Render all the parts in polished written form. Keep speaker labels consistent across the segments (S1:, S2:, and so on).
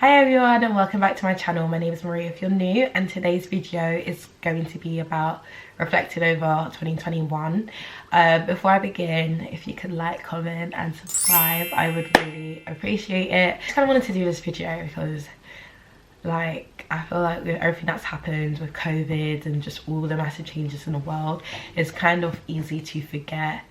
S1: Hi everyone and welcome back to my channel. My name is Marie if you're new, and today's video is going to be about reflecting over 2021. Before I begin, if you could like, comment and subscribe, I would really appreciate it. I just kind of wanted to do this video because I feel like with everything that's happened with COVID and just all the massive changes in the world, it's kind of easy to forget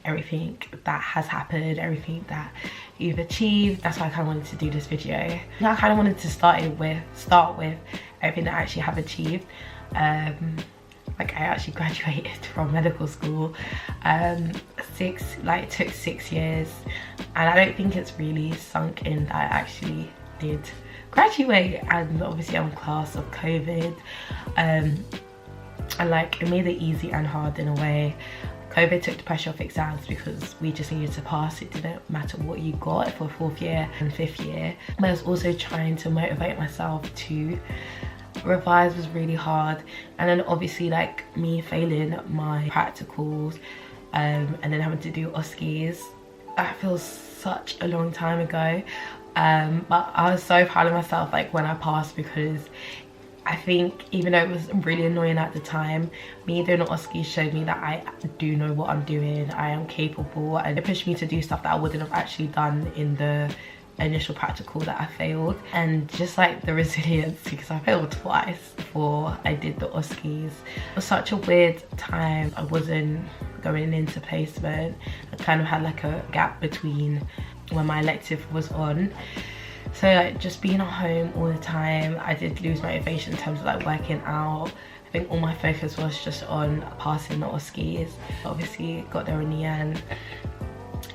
S1: everything that has happened, everything that you've achieved. That's why I kind of wanted to do this video. I kind of wanted to start with everything that I actually have achieved. Like I actually graduated from medical school. It took 6 years, and I don't think it's really sunk in that I actually did graduate. And obviously I'm a class of COVID, and like it made it easy and hard in a way. COVID took the pressure off exams because we just needed to pass. It didn't matter what you got for 4th year and 5th year. But I was also trying to motivate myself to revise was really hard. And then obviously like me failing my practicals and then having to do OSCEs. That feels such a long time ago. But I was so proud of myself like when I passed, because I think even though it was really annoying at the time, me doing the OSCE showed me that I do know what I'm doing. I am capable, and it pushed me to do stuff that I wouldn't have actually done in the initial practical that I failed. And just like the resilience, because I failed twice before I did the OSCEs. It was such a weird time. I wasn't going into placement. I kind of had like a gap between when my elective was on. So like just being at home all the time, I did lose motivation in terms of like working out. I think all my focus was just on passing the OSCEs. Obviously got there in the end.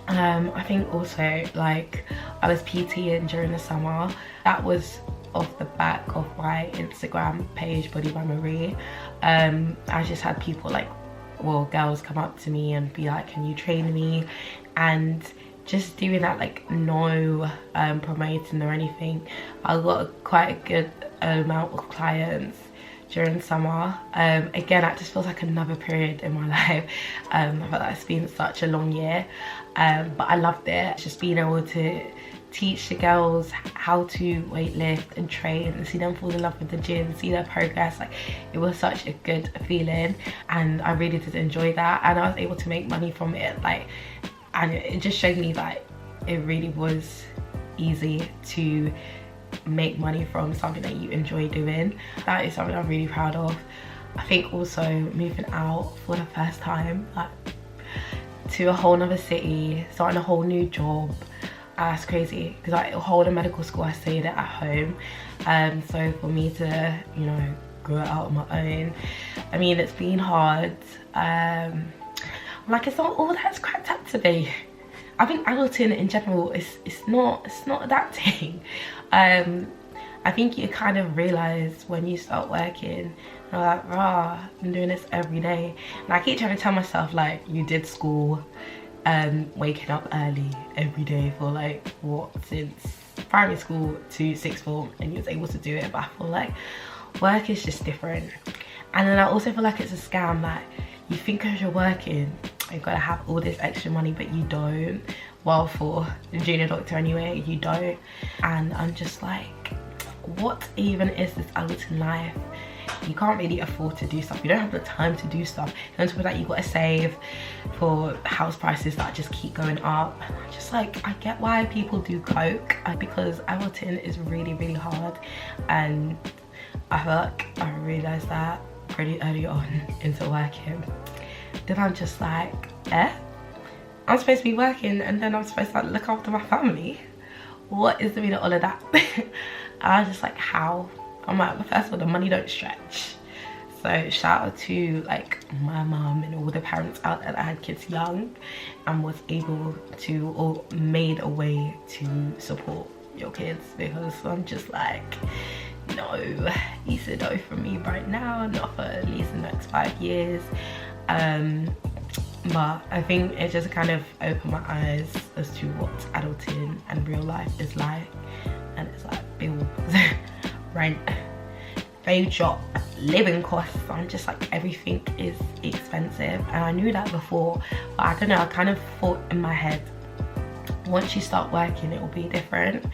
S1: I think also like I was PTing during the summer. That was off the back of my Instagram page, Body by Marie. I just had people like, well, girls come up to me and be like, can you train me? And just doing that, like no promoting or anything, I got quite a good amount of clients during summer. Again, that just feels like another period in my life. I feel like it's been such a long year, but I loved it. Just being able to teach the girls how to weightlift and train and see them fall in love with the gym, see their progress. Like it was such a good feeling, and I really did enjoy that, and I was able to make money from it. And it just showed me that it really was easy to make money from something that you enjoy doing. That is something I'm really proud of. I think also moving out for the first time, like to a whole nother city, starting a whole new job, that's crazy. Because like a whole of medical school I stayed at home. So for me to, you know, grow out on my own, I mean, it's been hard. Like it's not all that's cracked up to be. I think adulting in general it's not that thing. I think you kind of realize when you start working, you're like, rah, I'm doing this every day. And I keep trying to tell myself like, you did school, waking up early every day for like what, since primary school to 6th form, and you was able to do it. But I feel like work is just different. And then I also feel like it's a scam. Like you think as you're working, you've got to have all this extra money, but you don't. Well, for a junior doctor anyway, you don't. And I'm just like, what even is this adulting life? You can't really afford to do stuff. You don't have the time to do stuff. And on top of that, you've got to save for house prices that just keep going up. And I'm just like, I get why people do coke, because adulting is really, really hard. And I feel like I realised that pretty early on into working. Then I'm just like, I'm supposed to be working, and then I'm supposed to like look after my family. What is the meaning of all of that? And I was just like, how? I'm like, well, first of all, the money don't stretch. So shout out to like my mum and all the parents out there that had kids young and was able to, or made a way to support your kids, because I'm just like, no, it's a no from me right now, not for at least the next 5 years. But I think it just kind of opened my eyes as to what adulting and real life is like. And it's like bills, rent, food shop, living costs. I'm just like, everything is expensive, and I knew that before, but I don't know, I kind of thought in my head, once you start working it will be different.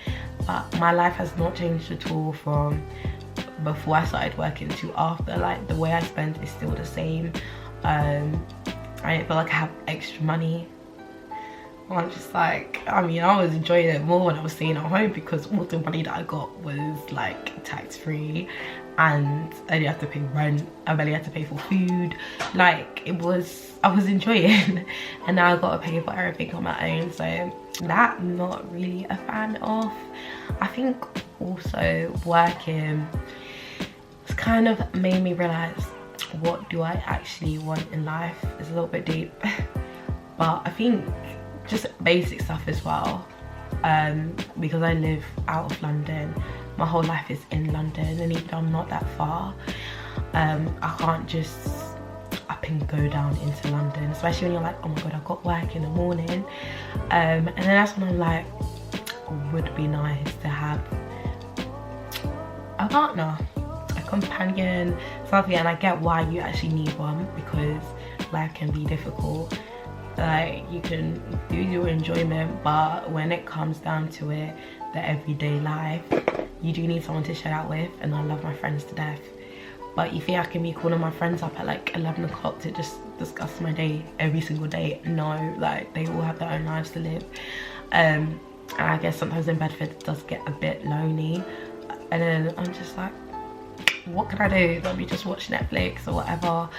S1: but my life has not changed at all from before I started working to after. Like, the way I spend is still the same. I don't feel like I have extra money. I'm just like, I mean, I was enjoying it more when I was staying at home because all the money that I got was like tax-free, and I didn't have to pay rent, I barely had to pay for food. Like, I was enjoying and now I got to pay for everything on my own, so that I'm not really a fan of. I think also working, it's kind of made me realize, what do I actually want in life? It's a little bit deep, but I think just basic stuff as well, because I live out of London. My whole life is in London, and even though I'm not that far, I can't just up and go down into London, especially when you're like, oh my god, I've got work in the morning. And then that's when I'm like, would be nice to have a partner, a companion, something. And I get why you actually need one, because life can be difficult. Like, you can do your enjoyment, but when it comes down to it, the everyday life, you do need someone to share out with. And I love my friends to death, but you think I can be calling my friends up at like 11 o'clock to just discuss my day every single day? No, like, they all have their own lives to live. And I guess sometimes in Bedford it does get a bit lonely, and then I'm just like, what can I do? Let me just watch Netflix or whatever.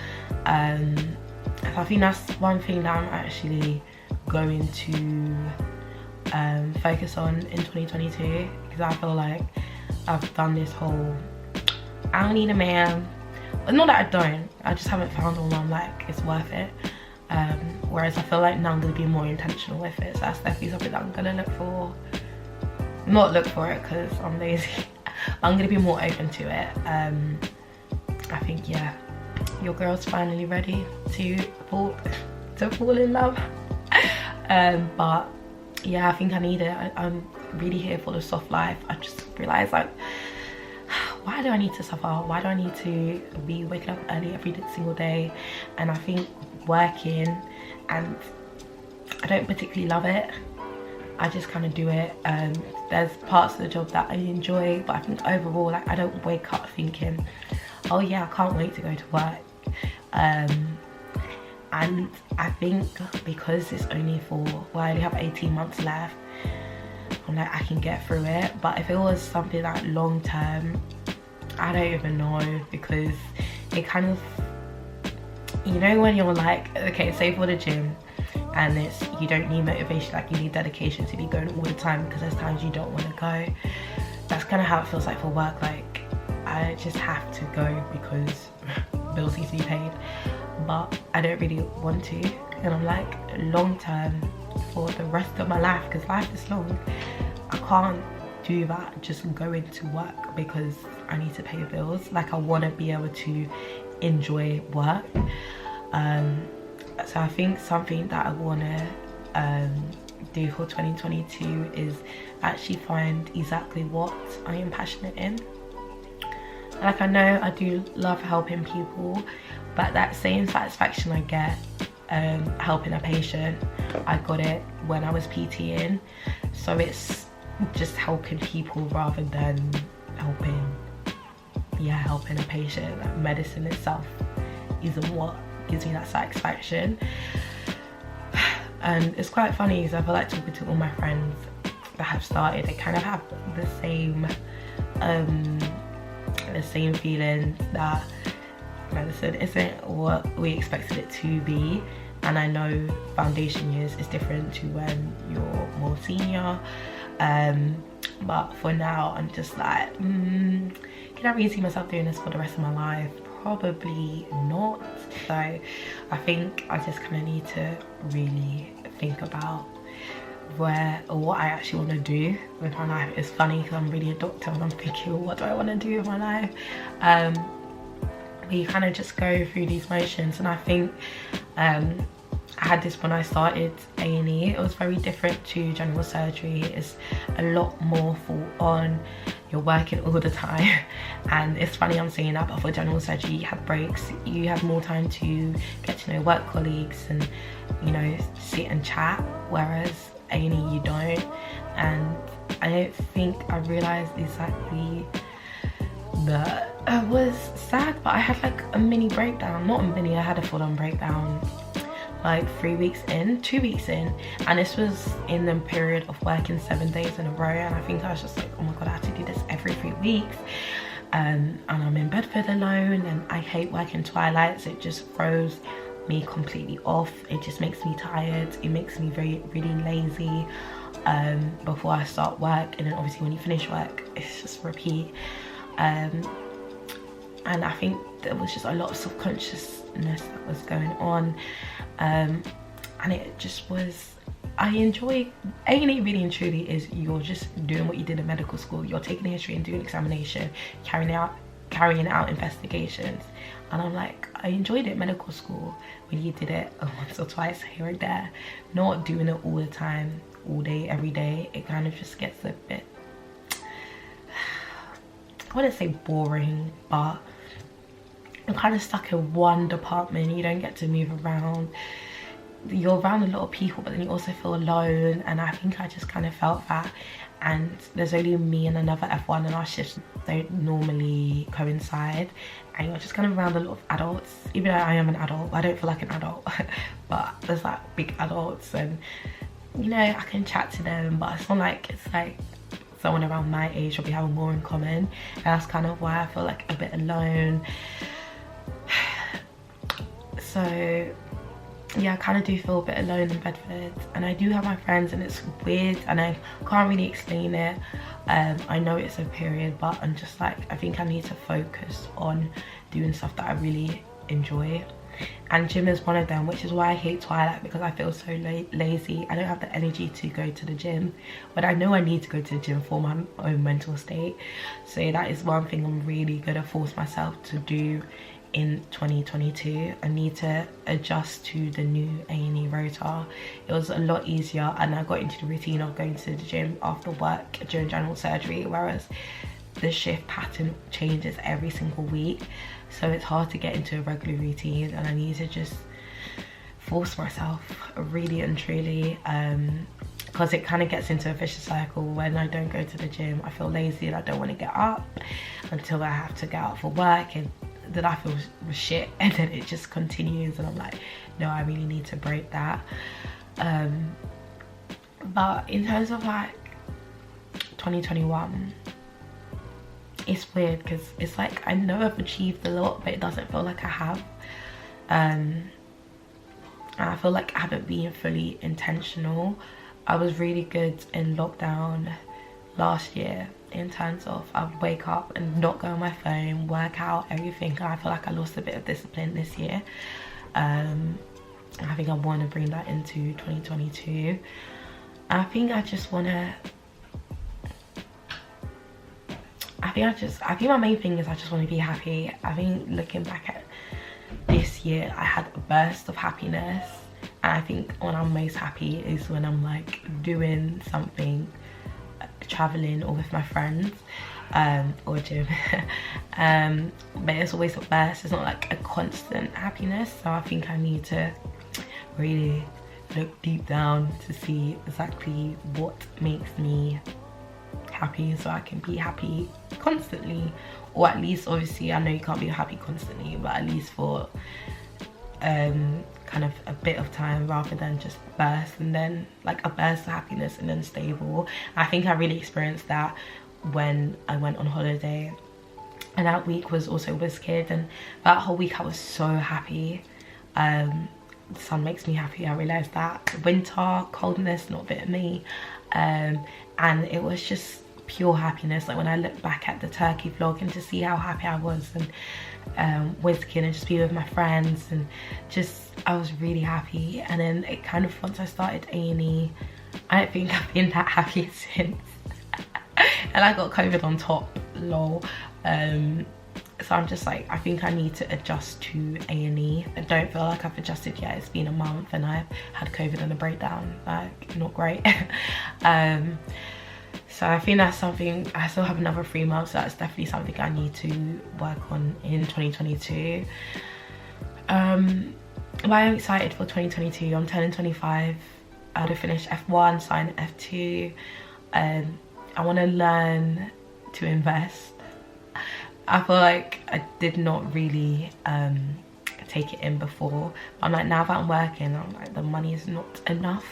S1: So I think that's one thing that I'm actually going to focus on in 2022, because I feel like I've done this whole, I don't need a man. Not that I don't, I just haven't found one where I'm like, it's worth it. Whereas I feel like now I'm going to be more intentional with it, so that's definitely something that I'm going to look for. Not look for it because I'm lazy. I'm going to be more open to it. I think, yeah, your girl's finally ready to fall in love. But yeah, I think I need it. I'm really here for the soft life. I just realized, like, why do I need to suffer? Why do I need to be waking up early every single day? And I think working, and I don't particularly love it, I just kind of do it. There's parts of the job that I enjoy, but I think overall, like, I don't wake up thinking, oh yeah, I can't wait to go to work. And I think because it's only for, well, I only have 18 months left, I'm like, I can get through it. But if it was something like long term, I don't even know, because it kind of, you know, when you're like, okay, say for the gym, and it's, you don't need motivation, like you need dedication to be going all the time, because there's times you don't want to go. That's kind of how it feels like for work. Like, I just have to go because bills need to be paid, but I don't really want to. And I'm like, long term, for the rest of my life, because life is long, I can't do that, just go into work because I need to pay bills. Like, I want to be able to enjoy work. So I think something that I want to do for 2022 is actually find exactly what I am passionate in. Like, I know I do love helping people, but that same satisfaction I get helping a patient, I got it when I was PTing. So it's just helping people rather than helping a patient. Like, medicine itself isn't what gives me that satisfaction. And it's quite funny because I feel like talking to all my friends that have started, they kind of have the same feeling that medicine isn't what we expected it to be. And I know foundation years is different to when you're more senior, but for now I'm just like, can I really see myself doing this for the rest of my life? Probably not. So I think I just kind of need to really think about what I actually want to do with my life. It's funny because I'm really a doctor and I'm thinking, what do I want to do with my life? But you kind of just go through these motions. And I think I had this when I started A&E. It was very different to general surgery. It's a lot more full on. You're working all the time. And it's funny I'm saying that, but for general surgery you have breaks, you have more time to get to know work colleagues and, you know, sit and chat, whereas A&E you don't. And I don't think I realized exactly that I was sad, but I had like a mini breakdown. Not a mini, I had a full-on breakdown like 2 weeks in, and this was in the period of working 7 days in a row, and I think I was just like, oh my god, I have to do this every 3 weeks. And I'm in Bedford alone, and I hate working twilights. It just throws me completely off. It just makes me tired. It makes me really lazy before I start work, and then obviously when you finish work, it's just repeat. And I think there was just a lot of subconsciousness that was going on, and it just was, I enjoy A&E really and truly is you're just doing what you did in medical school. You're taking history and doing examination, carrying out investigations, and I'm like, I enjoyed it medical school when you did it once or twice here and there, not doing it all the time, all day, every day. It kind of just gets a bit, I wouldn't say boring, but I'm kind of stuck in one department. You don't get to move around. You're around a lot of people, but then you also feel alone, and I think I just kind of felt that. And there's only me and another F1, and our shifts don't normally coincide, and you're just kind of around a lot of adults. Even though I am an adult, I don't feel like an adult, but there's like big adults, and you know, I can chat to them, but it's not like it's like someone around my age will be having more in common, and that's kind of why I feel like a bit alone. So yeah, I kind of do feel a bit alone in Bedford, and I do have my friends, and it's weird and I can't really explain it. I know it's a period, but I'm just like, I think I need to focus on doing stuff that I really enjoy, and gym is one of them, which is why I hate twilight, because I feel so lazy. I don't have the energy to go to the gym, but I know I need to go to the gym for my own mental state. So that is one thing I'm really gonna force myself to do in 2022. I need to adjust to the new A&E rota. It was a lot easier, and I got into the routine of going to the gym after work during general surgery, whereas the shift pattern changes every single week, so it's hard to get into a regular routine, and I need to just force myself really and truly, because it kind of gets into a vicious cycle. When I don't go to the gym, I feel lazy and I don't want to get up until I have to get up for work, and then I feel shit, and then it just continues, and I'm like, no, I really need to break that. But in terms of like 2021, it's weird because it's like I know I've achieved a lot, but it doesn't feel like I have. And I feel like I haven't been fully intentional. I was really good in lockdown last year in terms of I'd wake up and not go on my phone, work out, everything. I feel like I lost a bit of discipline this year. I think I want to bring that into 2022. I think my main thing is I just want to be happy. I think looking back at this year, I had a burst of happiness, and I think when I'm most happy is when I'm like doing something, traveling or with my friends, or gym. But it's always a burst. It's not like a constant happiness, so I think I need to really look deep down to see exactly what makes me happy, so I can be happy constantly, or at least, obviously I know you can't be happy constantly, but at least for kind of a bit of time, rather than just burst, and then like a burst of happiness and then stable. I think I really experienced that when I went on holiday, and that week was also with kids, and that whole week I was so happy. The sun makes me happy. I realized that winter coldness not fit me, and it was just pure happiness. Like when I look back at the Turkey vlog and to see how happy I was, and whizzing and just be with my friends, and just I was really happy. And then it kind of, once I started A&E, I don't think I've been that happy since. And I got COVID on top, lol. So I'm just like, I think I need to adjust to A&E. I don't feel like I've adjusted yet. It's been a month and I've had COVID and a breakdown, like not great. So I think that's something, I still have another 3 months, so that's definitely something I need to work on in 2022. But I'm excited for 2022. I'm turning 25. I had to finish F1, sign F2. I want to learn to invest. I feel like I did not really take it in before. I'm like, now that I'm working, I'm like, the money is not enough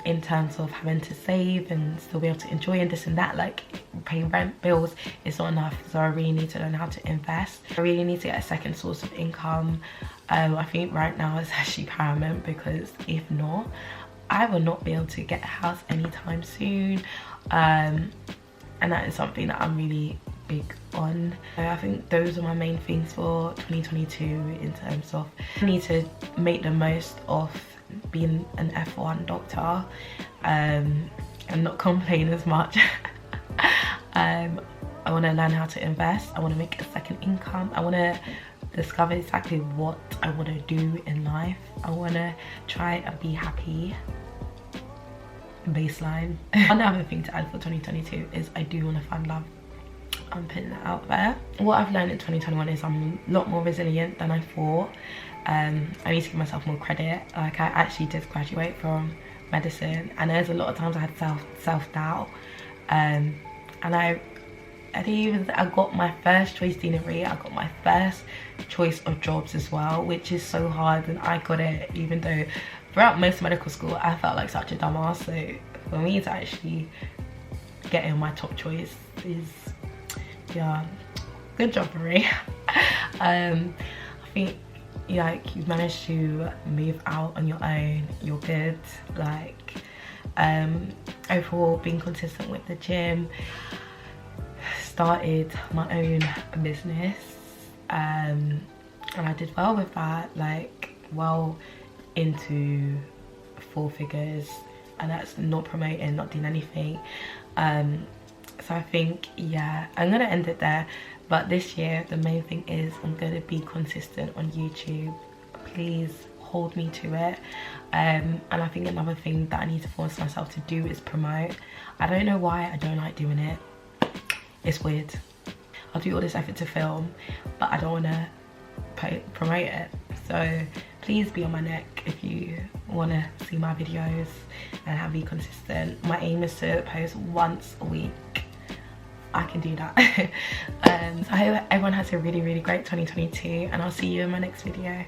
S1: in terms of having to save and still be able to enjoy and this and that. Like paying rent, bills is not enough, so I really need to learn how to invest. I really need to get a second source of income. I think right now it's actually paramount, because if not, I will not be able to get a house anytime soon, and that is something that I'm really big on. I think those are my main things for 2022 in terms of I need to make the most of being an F1 doctor and not complain as much. I want to learn how to invest. I want to make a second income. I want to discover exactly what I want to do in life. I want to try and be happy. Baseline. One other thing to add for 2022 is I do want to find love. I'm putting that out there. What I've learned in 2021 is I'm a lot more resilient than I thought. I need to give myself more credit. Like, I actually did graduate from medicine, and there's a lot of times I had self-doubt, and I think even I got my first choice deanery, I got my first choice of jobs as well, which is so hard, and I got it even though throughout most medical school I felt like such a dumbass. So for me to actually get in my top choice is, yeah, good job for me. I think, like, you've managed to move out on your own, you're good. Like, overall being consistent with the gym, started my own business, and I did well with that, like well into 4 figures, and that's not promoting, not doing anything. So I think, yeah, I'm gonna end it there. But this year the main thing is I'm gonna be consistent on YouTube. Please hold me to it. And I think another thing that I need to force myself to do is promote. I don't know why I don't like doing it. It's weird. I'll do all this effort to film, but I don't want to promote it. So please be on my neck if you want to see my videos and have be consistent. My aim is to post once a week. I can do that. So I hope everyone has a really, really great 2022, and I'll see you in my next video.